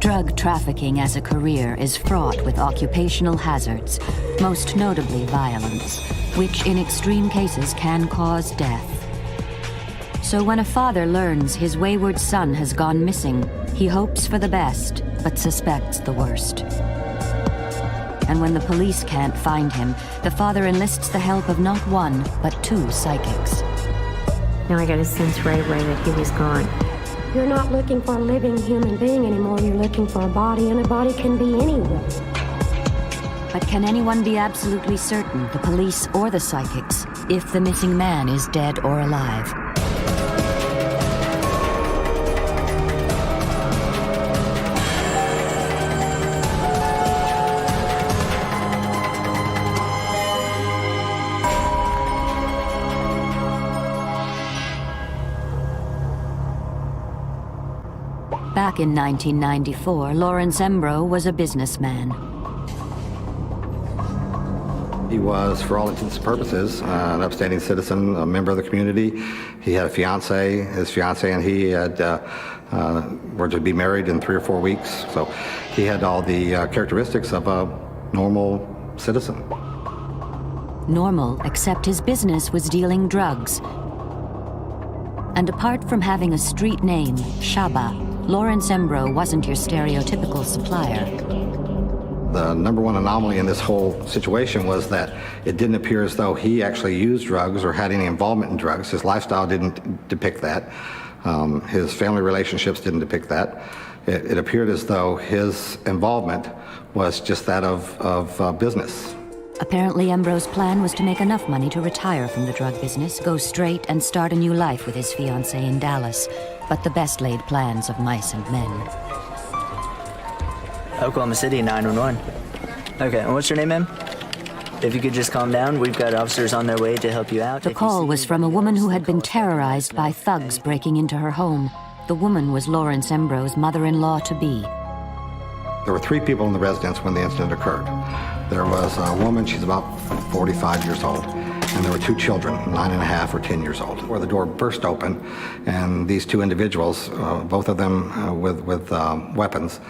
Drug trafficking as a career is fraught with occupational hazards, most notably violence, which in extreme cases can cause death. So when a father learns his wayward son has gone missing, he hopes for the best, but suspects the worst. And when the police can't find him, the father enlists the help of not one, but two psychics. Now I got a sense right away that he was gone. You're not looking for a living human being anymore. You're looking for a body, and a body can be anyone. But can anyone be absolutely certain, the police or the psychics, if the missing man is dead or alive? Back in 1994, Lawrence Mbroh was a businessman. He was, for all intents and purposes, an upstanding citizen, a member of the community. He had a fiance. His fiance and he had were to be married in 3 or 4 weeks. So he had all the characteristics of a normal citizen. Normal, except his business was dealing drugs. And apart from having a street name, Shaba, Lawrence Mbroh wasn't your stereotypical supplier. The number one anomaly in this whole situation was that it didn't appear as though he actually used drugs or had any involvement in drugs. His lifestyle didn't depict that. His family relationships didn't depict that. It appeared as though his involvement was just that of business. Apparently, Mbroh's plan was to make enough money to retire from the drug business, go straight, and start a new life with his fiancée in Dallas. But the best laid plans of mice and men. Oklahoma City 911. Okay, and what's your name, ma'am? If you could just calm down, we've got officers on their way to help you out. The call was from a woman who had been terrorized by thugs breaking into her home. The woman was Lawrence Mbroh's mother-in-law-to-be. There were 3 people in the residence when the incident occurred. There was a woman, she's about 45 years old, and there were 2 children, 9.5 or 10 years old, where the door burst open, and these 2 individuals, both of them with weapons,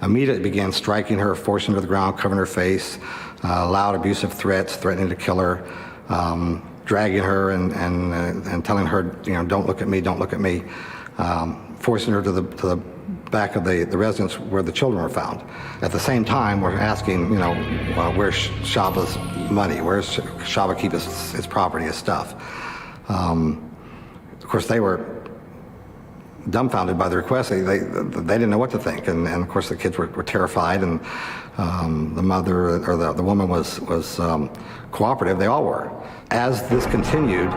immediately began striking her, forcing her to the ground, covering her face, loud abusive threats, threatening to kill her, dragging her and telling her, you know, don't look at me, don't look at me, forcing her to the back of the residence where the children were found. At the same time, we're asking, you know, where's Shaba's money? Where's Shaba keep his property, his stuff? Of course, they were dumbfounded by the request. They didn't know what to think, and of course the kids were terrified, and the mother or the woman was cooperative. They all were. As this continued,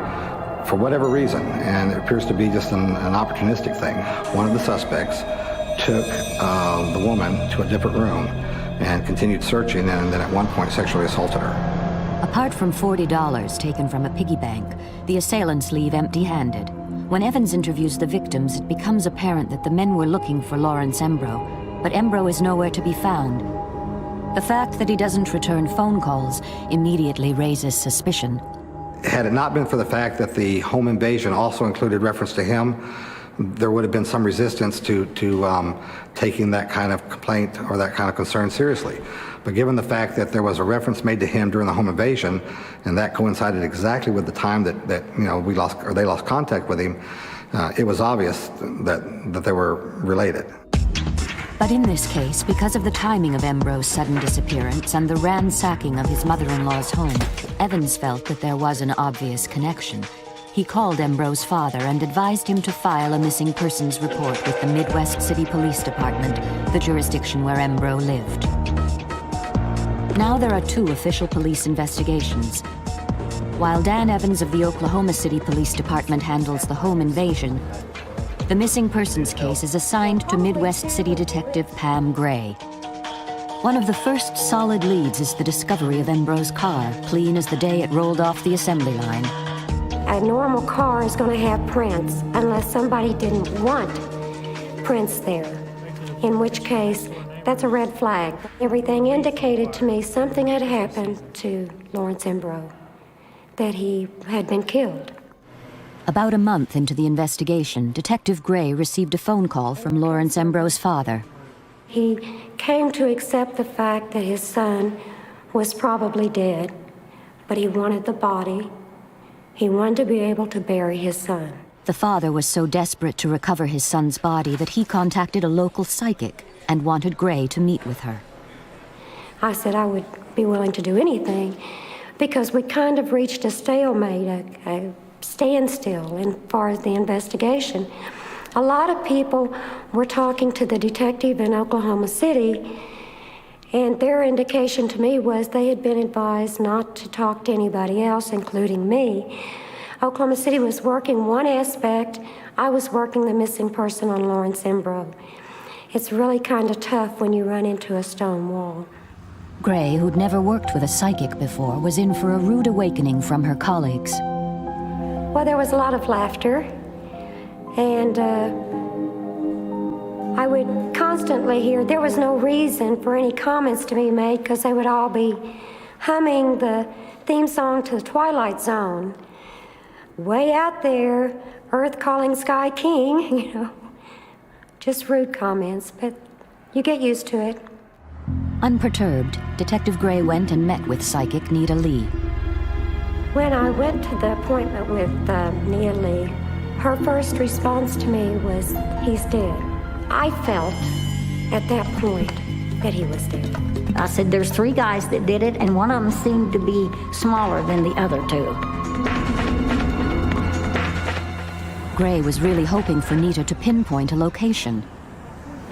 for whatever reason, and it appears to be just an opportunistic thing, one of the suspects took the woman to a different room and continued searching, and then at one point sexually assaulted her. Apart from $40 taken from a piggy bank, the assailants leave empty-handed. When Evans interviews the victims, it becomes apparent that the men were looking for Lawrence Mbroh, but Mbroh is nowhere to be found. The fact that he doesn't return phone calls immediately raises suspicion. Had it not been for the fact that the home invasion also included reference to him, there would have been some resistance to taking that kind of complaint or that kind of concern seriously. But given the fact that there was a reference made to him during the home invasion, and that coincided exactly with the time that you know they lost contact with him, it was obvious that they were related. But in this case, because of the timing of Mbroh's sudden disappearance and the ransacking of his mother-in-law's home, Evans felt that there was an obvious connection. He called Mbroh's father and advised him to file a missing persons report with the Midwest City Police Department, the jurisdiction where Mbroh lived. Now there are 2 official police investigations. While Dan Evans of the Oklahoma City Police Department handles the home invasion, the missing persons case is assigned to Midwest City Detective Pam Gray. One of the first solid leads is the discovery of Mbroh's car, clean as the day it rolled off the assembly line. A normal car is going to have prints unless somebody didn't want prints there, in which case that's a red flag. Everything indicated to me something had happened to Lawrence Mbroh, that he had been killed. About a month into the investigation, Detective Gray received a phone call from Lawrence Mbroh's father. He came to accept the fact that his son was probably dead, but he wanted the body. He wanted to be able to bury his son. The father was so desperate to recover his son's body that he contacted a local psychic and wanted Gray to meet with her. I said I would be willing to do anything because we kind of reached a stalemate, a standstill as far as the investigation. A lot of people were talking to the detective in Oklahoma City, and their indication to me was they had been advised not to talk to anybody else, including me. Oklahoma City was working one aspect. I was working the missing person on Lawrence Mbroh. It's really kind of tough when you run into a stone wall. Gray, who'd never worked with a psychic before, was in for a rude awakening from her colleagues. Well, there was a lot of laughter, and I would constantly hear there was no reason for any comments to be made because they would all be humming the theme song to the Twilight Zone. Way out there, Earth calling Sky King, you know. Just rude comments, but you get used to it. Unperturbed, Detective Gray went and met with psychic Nita Lee. When I went to the appointment with Nita Lee, her first response to me was, "He's dead." I felt at that point that he was dead. I said, there's 3 guys that did it, and one of them seemed to be smaller than the other 2. Gray was really hoping for Nita to pinpoint a location.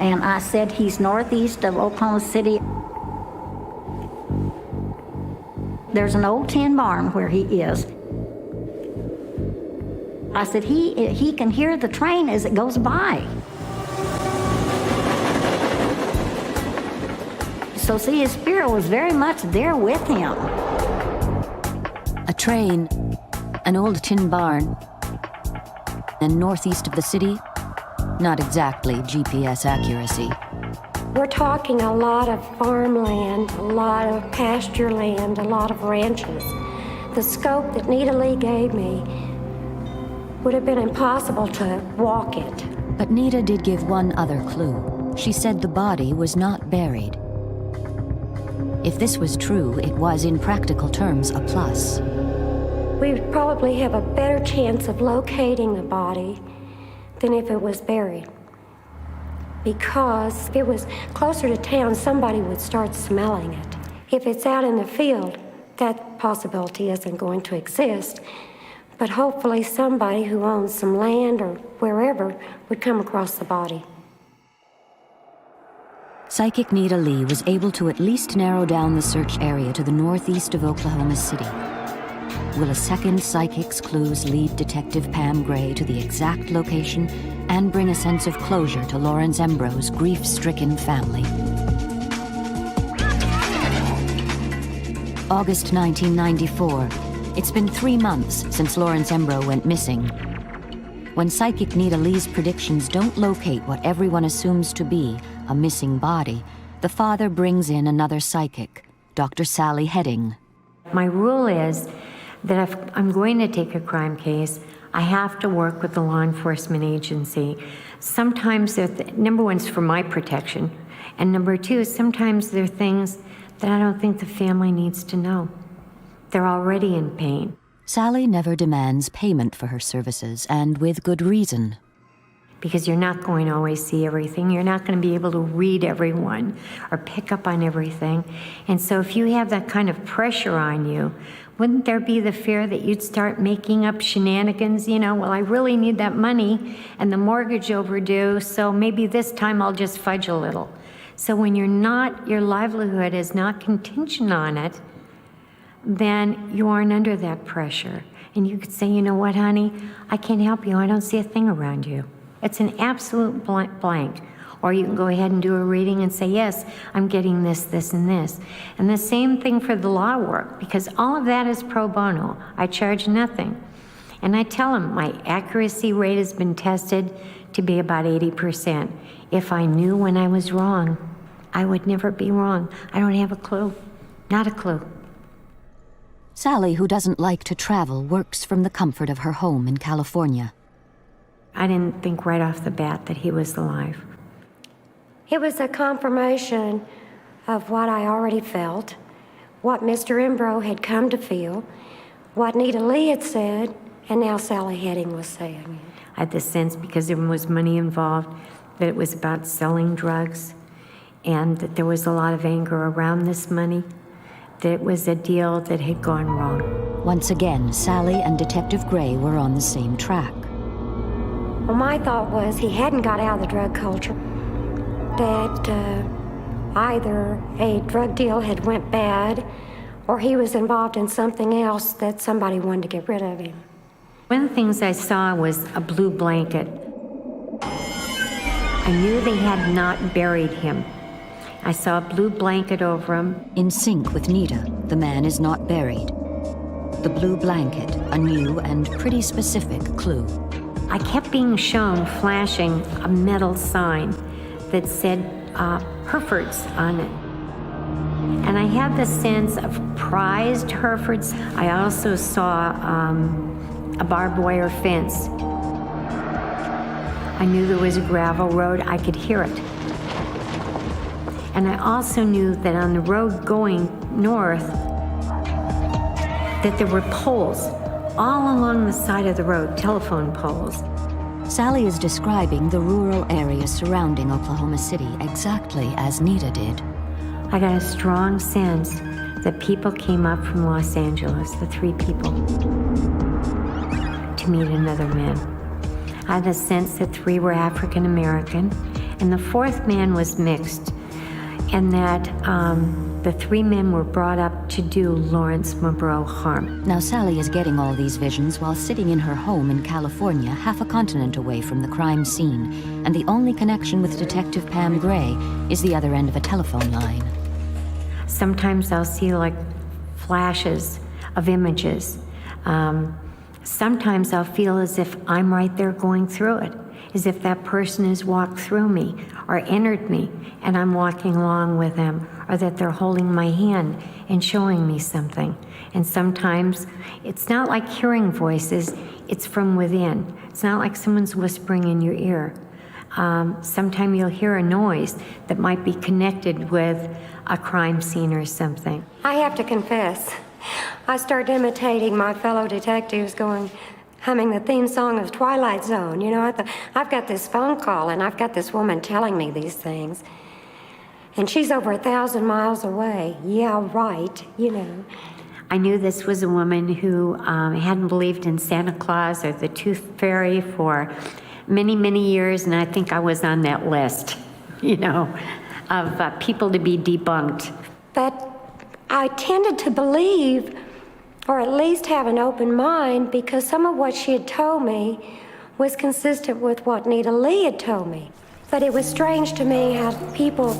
And I said, he's northeast of Oklahoma City. There's an old tin barn where he is. I said, he can hear the train as it goes by. So see, his spirit was very much there with him. A train, an old tin barn, and northeast of the city? Not exactly GPS accuracy. We're talking a lot of farmland, a lot of pasture land, a lot of ranches. The scope that Nita Lee gave me would have been impossible to walk it. But Nita did give one other clue. She said the body was not buried. If this was true, it was in practical terms a plus. We would probably have a better chance of locating the body than if it was buried. Because if it was closer to town, somebody would start smelling it. If it's out in the field, that possibility isn't going to exist. But hopefully somebody who owns some land or wherever would come across the body. Psychic Nita Lee was able to at least narrow down the search area to the northeast of Oklahoma City. Will a second psychic's clues lead Detective Pam Gray to the exact location and bring a sense of closure to Lawrence Mbroh's grief-stricken family? August 1994. It's been 3 months since Lawrence Mbroh went missing. When psychic Nita Lee's predictions don't locate what everyone assumes to be a missing body, the father brings in another psychic, Dr. Sally Heading. My rule is that if I'm going to take a crime case, I have to work with the law enforcement agency. Sometimes, number one is for my protection, and number 2, sometimes there are things that I don't think the family needs to know. They're already in pain. Sally never demands payment for her services, and with good reason. Because you're not going to always see everything. You're not going to be able to read everyone or pick up on everything. And so if you have that kind of pressure on you, wouldn't there be the fear that you'd start making up shenanigans? You know, well, I really need that money and the mortgage overdue, so maybe this time I'll just fudge a little. So when your livelihood is not contingent on it, then you aren't under that pressure. And you could say, you know what, honey, I can't help you. I don't see a thing around you. It's an absolute blank. Or you can go ahead and do a reading and say, yes, I'm getting this, this, and this. And the same thing for the law work, because all of that is pro bono. I charge nothing. And I tell them my accuracy rate has been tested to be about 80%. If I knew when I was wrong, I would never be wrong. I don't have a clue. Not a clue. Sally, who doesn't like to travel, works from the comfort of her home in California. I didn't think right off the bat that he was alive. It was a confirmation of what I already felt, what Mr. Mbroh had come to feel, what Nita Lee had said, and now Sally Heading was saying it. I had the sense, because there was money involved, that it was about selling drugs, and that there was a lot of anger around this money, that it was a deal that had gone wrong. Once again, Sally and Detective Gray were on the same track. Well, my thought was he hadn't got out of the drug culture, that either a drug deal had went bad, or he was involved in something else that somebody wanted to get rid of him. One of the things I saw was a blue blanket. I knew they had not buried him. I saw a blue blanket over him. In sync with Nita, the man is not buried. The blue blanket, a new and pretty specific clue. I kept being shown flashing a metal sign that said Herefords on it. And I had the sense of prized Herefords. I also saw a barbed wire fence. I knew there was a gravel road. I could hear it. And I also knew that on the road going north, that there were poles all along the side of the road, telephone poles. Sally is describing the rural area surrounding Oklahoma City exactly as Nita did. I got a strong sense that people came up from Los Angeles, the 3 people, to meet another man. I had the sense that 3 were African American, and the 4th man was mixed, and that the 3 men were brought up to do Lawrence Mbroh harm. Now Sally is getting all these visions while sitting in her home in California, half a continent away from the crime scene, and the only connection with Detective Pam Gray is the other end of a telephone line. Sometimes I'll see like flashes of images. Sometimes I'll feel as if I'm right there going through it, as if that person has walked through me or entered me and I'm walking along with them, or that they're holding my hand and showing me something. And sometimes it's not like hearing voices, it's from within. It's not like someone's whispering in your ear. Sometimes you'll hear a noise that might be connected with a crime scene or something. I have to confess, I started imitating my fellow detectives, humming the theme song of Twilight Zone. You know, I thought, I've got this phone call and I've got this woman telling me these things. And she's over 1,000 miles away. Yeah, right, you know. I knew this was a woman who hadn't believed in Santa Claus or the Tooth Fairy for many, many years, and I think I was on that list, you know, of people to be debunked. But I tended to believe, or at least have an open mind, because some of what she had told me was consistent with what Nita Lee had told me. But it was strange to me how people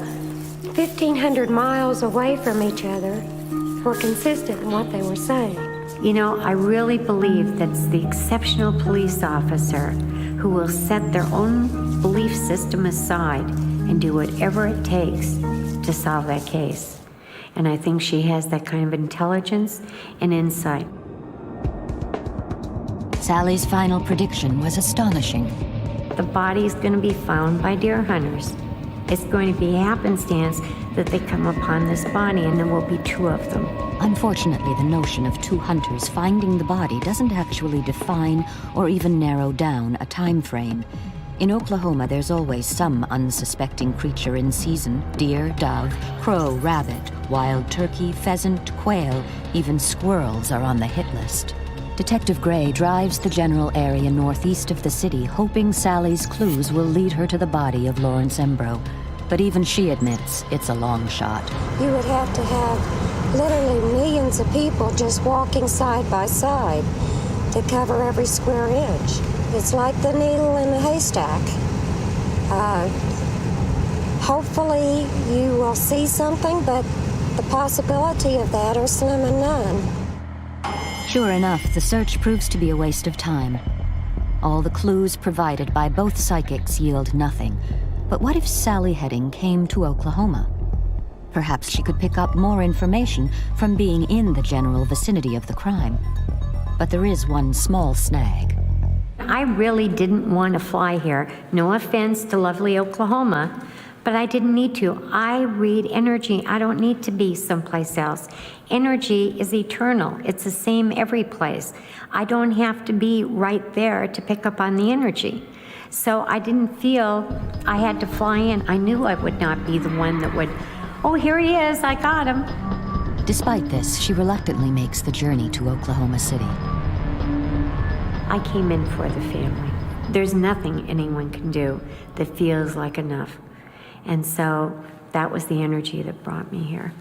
1,500 miles away from each other were consistent in what they were saying. You know, I really believe that's the exceptional police officer who will set their own belief system aside and do whatever it takes to solve that case. And I think she has that kind of intelligence and insight. Sally's final prediction was astonishing. The body is going to be found by deer hunters. It's going to be happenstance that they come upon this body, and there will be 2 of them. Unfortunately, the notion of 2 hunters finding the body doesn't actually define or even narrow down a time frame. In Oklahoma, there's always some unsuspecting creature in season: deer, dove, crow, rabbit, wild turkey, pheasant, quail, even squirrels are on the hit list. Detective Gray drives the general area northeast of the city, hoping Sally's clues will lead her to the body of Lawrence Mbroh. But even she admits it's a long shot. You would have to have literally millions of people just walking side by side to cover every square inch. It's like the needle in the haystack. Hopefully you will see something, but the possibility of that are slim and none. Sure enough, the search proves to be a waste of time. All the clues provided by both psychics yield nothing. But what if Sally Heading came to Oklahoma? Perhaps she could pick up more information from being in the general vicinity of the crime. But there is one small snag. I really didn't want to fly here. No offense to lovely Oklahoma, But I didn't need to. I read energy. I don't need to be someplace else. Energy is eternal. It's the same every place. I don't have to be right there to pick up on the energy. So I didn't feel I had to fly in. I knew I would not be the one that would, oh, here he is, I got him. Despite this, she reluctantly makes the journey to Oklahoma City. I came in for the family. There's nothing anyone can do that feels like enough. And so that was the energy that brought me here,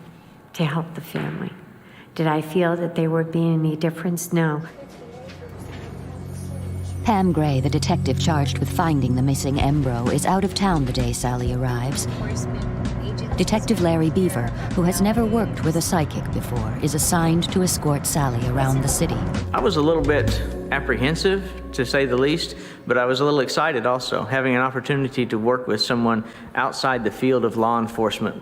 to help the family. Did I feel that they were being any difference? No. Pam Gray, the detective charged with finding the missing Mbroh, is out of town the day Sally arrives. Detective Larry Beaver, who has never worked with a psychic before, is assigned to escort Sally around the city. I was a little bit apprehensive, to say the least, but I was a little excited also. Having an opportunity to work with someone outside the field of law enforcement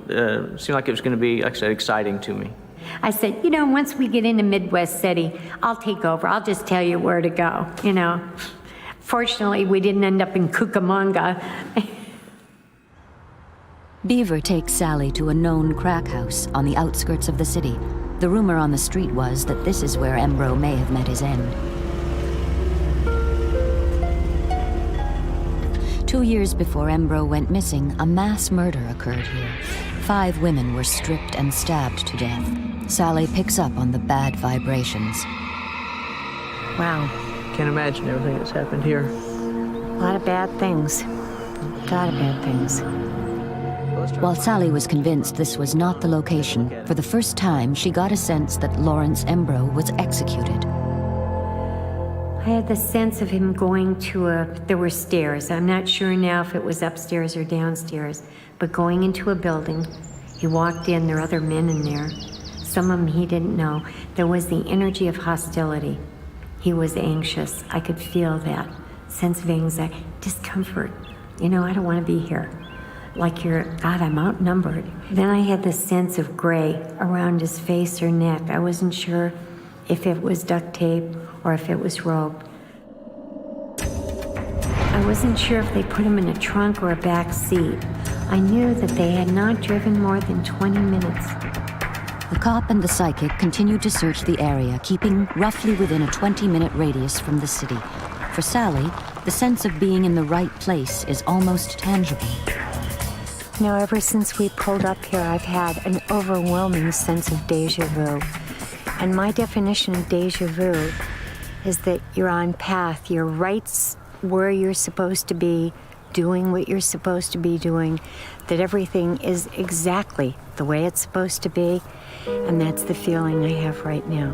seemed like it was going to be, like I said, exciting to me. I said, you know, once we get into Midwest City, I'll take over. I'll just tell you where to go, you know. Fortunately, we didn't end up in Cucamonga. Beaver takes Sally to a known crack house on the outskirts of the city. The rumor on the street was that this is where Mbroh may have met his end. 2 years before Mbroh went missing, a mass murder occurred here. 5 women were stripped and stabbed to death. Sally picks up on the bad vibrations. Wow, Can't imagine everything that's happened here. a lot of bad things. A lot of bad things. While Sally was convinced this was not the location, for the first time she got a sense that Lawrence Mbroh was executed. I had the sense of him going to there were stairs. I'm not sure now if it was upstairs or downstairs, but going into a building. He walked in, there were other men in there. Some of them he didn't know. There was the energy of hostility. He was anxious. I could feel that sense of anxiety, discomfort. You know, I don't want to be here. Like God, I'm outnumbered. Then I had the sense of gray around his face or neck. I wasn't sure if it was duct tape or if it was rope. I wasn't sure if they put him in a trunk or a back seat. I knew that they had not driven more than 20 minutes. The cop and the psychic continued to search the area, keeping roughly within a 20-minute radius from the city. For Sally, the sense of being in the right place is almost tangible. You know, ever since we pulled up here, I've had an overwhelming sense of deja vu. And my definition of deja vu is that you're on path, you're right where you're supposed to be, doing what you're supposed to be doing, that everything is exactly the way it's supposed to be, and that's the feeling I have right now.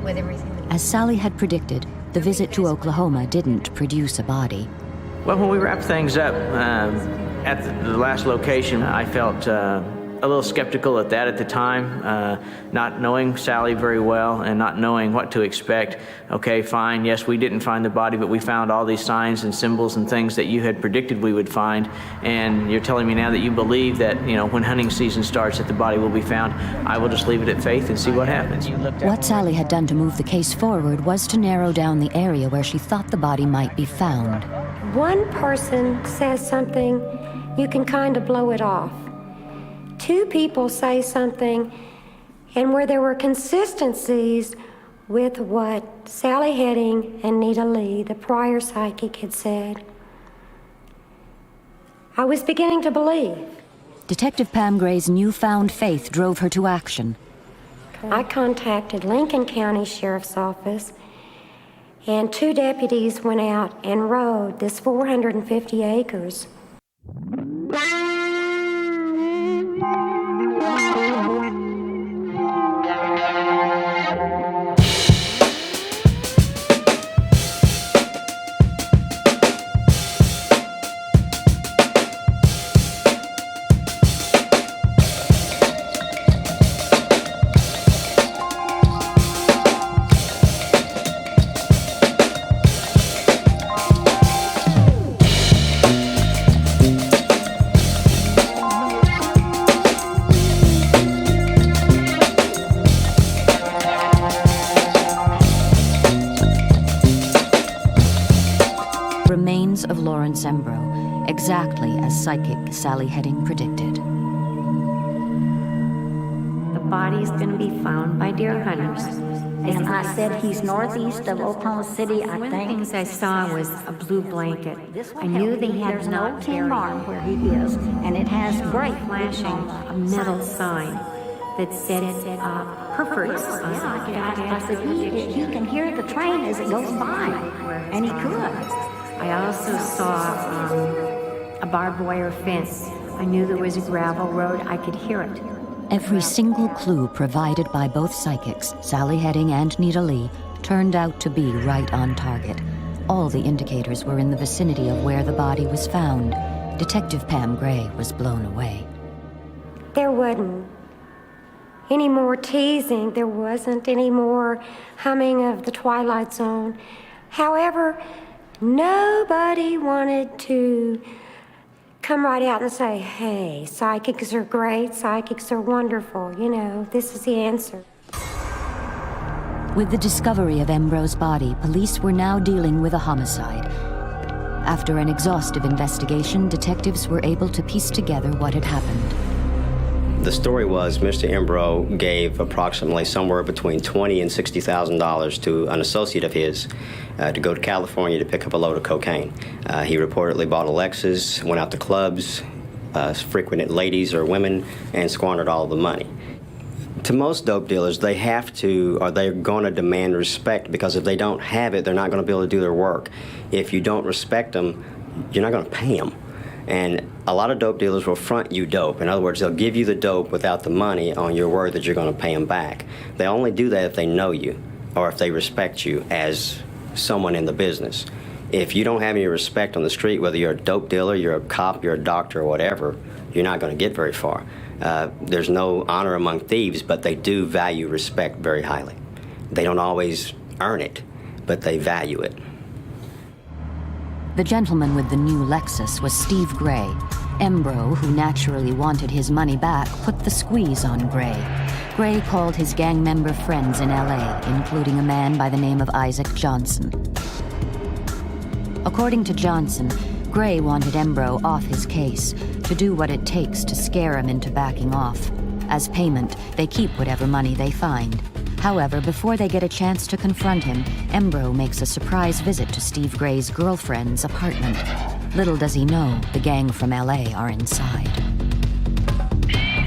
With everything. As Sally had predicted, the visit to Oklahoma didn't produce a body. Well, when we wrapped things up at the last location, I felt a little skeptical at the time, not knowing Sally very well and not knowing what to expect. Okay, fine, yes, we didn't find the body, but we found all these signs and symbols and things that you had predicted we would find, and you're telling me now that you believe that, you know, when hunting season starts that the body will be found. I will just leave it at faith and see what happens. What Sally had done to move the case forward was to narrow down the area where she thought the body might be found. One person says something, you can kind of blow it off. 2 people say something, and where there were consistencies with what Sally Heading and Nita Lee, the prior psychic, had said, I was beginning to believe. Detective Pam Gray's newfound faith drove her to action. I contacted Lincoln County Sheriff's Office, and 2 deputies went out and rode this 450 acres. Remains of Lawrence Mbroh, exactly as psychic Sally Heading predicted. The body's going to be found by deer hunters. And I said he's northeast of Oklahoma City, I One of the think. things I saw was a blue blanket. I knew they had There's not no tin buried barn where he is, and it has great flashing a metal sign that said Hereford's. I said, he can hear the train as it goes by, and he could. I also saw a barbed wire fence. I knew there was a gravel road. I could hear it. Every single clue provided by both psychics, Sally Heading and Nita Lee, turned out to be right on target. All the indicators were in the vicinity of where the body was found. Detective Pam Gray was blown away. There wasn't any more teasing. There wasn't any more humming of the Twilight Zone. However, nobody wanted to come right out and say, hey, psychics are great, psychics are wonderful, this is the answer. With the discovery of Mbroh's body, police were now dealing with a homicide. After an exhaustive investigation, detectives were able to piece together what had happened. The story was Mr. Mbroh gave approximately somewhere between $20,000 and $60,000 to an associate of his to go to California to pick up a load of cocaine. He reportedly bought a Lexus, went out to clubs, frequented ladies or women, and squandered all the money. To most dope dealers, they have to, or they're going to demand respect, because if they don't have it, they're not going to be able to do their work. If you don't respect them, you're not going to pay them. And a lot of dope dealers will front you dope. In other words, they'll give you the dope without the money on your word that you're going to pay them back. They only do that if they know you or if they respect you as someone in the business. If you don't have any respect on the street, whether you're a dope dealer, you're a cop, you're a doctor, or whatever, you're not going to get very far. There's no honor among thieves, but they do value respect very highly. They don't always earn it, but they value it. The gentleman with the new Lexus was Steve Gray. Mbroh, who naturally wanted his money back, put the squeeze on Gray. Gray called his gang member friends in LA, including a man by the name of Isaac Johnson. According to Johnson, Gray wanted Mbroh off his case, to do what it takes to scare him into backing off. As payment, they keep whatever money they find. However, before they get a chance to confront him, Mbroh makes a surprise visit to Steve Gray's girlfriend's apartment. Little does he know, the gang from LA are inside.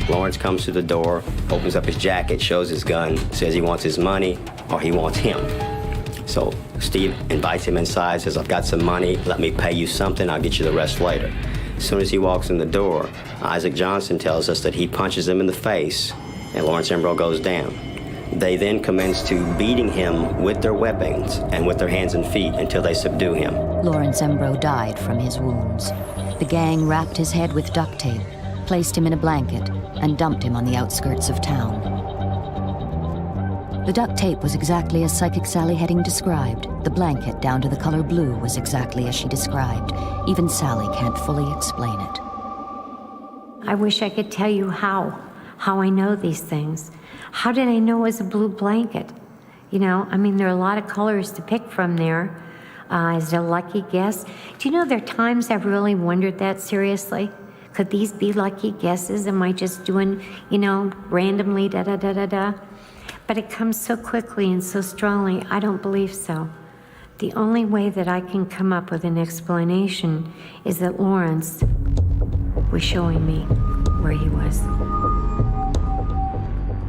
Lawrence comes to the door, opens up his jacket, shows his gun, says he wants his money or he wants him. So Steve invites him inside, says, I've got some money, let me pay you something, I'll get you the rest later. As soon as he walks in the door, Isaac Johnson tells us that he punches him in the face and Lawrence Mbroh goes down. They then commence to beating him with their weapons and with their hands and feet until they subdue him. Lawrence Mbroh died from his wounds. The gang wrapped his head with duct tape, placed him in a blanket, and dumped him on the outskirts of town. The duct tape was exactly as Psychic Sally Heading described. The blanket, down to the color blue, was exactly as she described. Even Sally can't fully explain it. I wish I could tell you how I know these things. How did I know it was a blue blanket? There are a lot of colors to pick from there. Is it a lucky guess? Do you know there are times I've really wondered that seriously? Could these be lucky guesses? Am I just doing, randomly da-da-da-da-da? But it comes so quickly and so strongly, I don't believe so. The only way that I can come up with an explanation is that Lawrence was showing me where he was.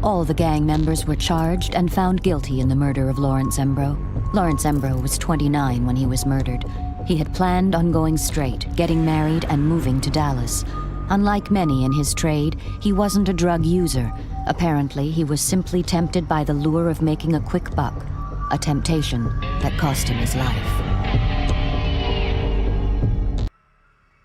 All the gang members were charged and found guilty in the murder of Lawrence Mbroh. Lawrence Mbroh was 29 when he was murdered. He had planned on going straight, getting married, and moving to Dallas. Unlike many in his trade, he wasn't a drug user. Apparently, he was simply tempted by the lure of making a quick buck, a temptation that cost him his life.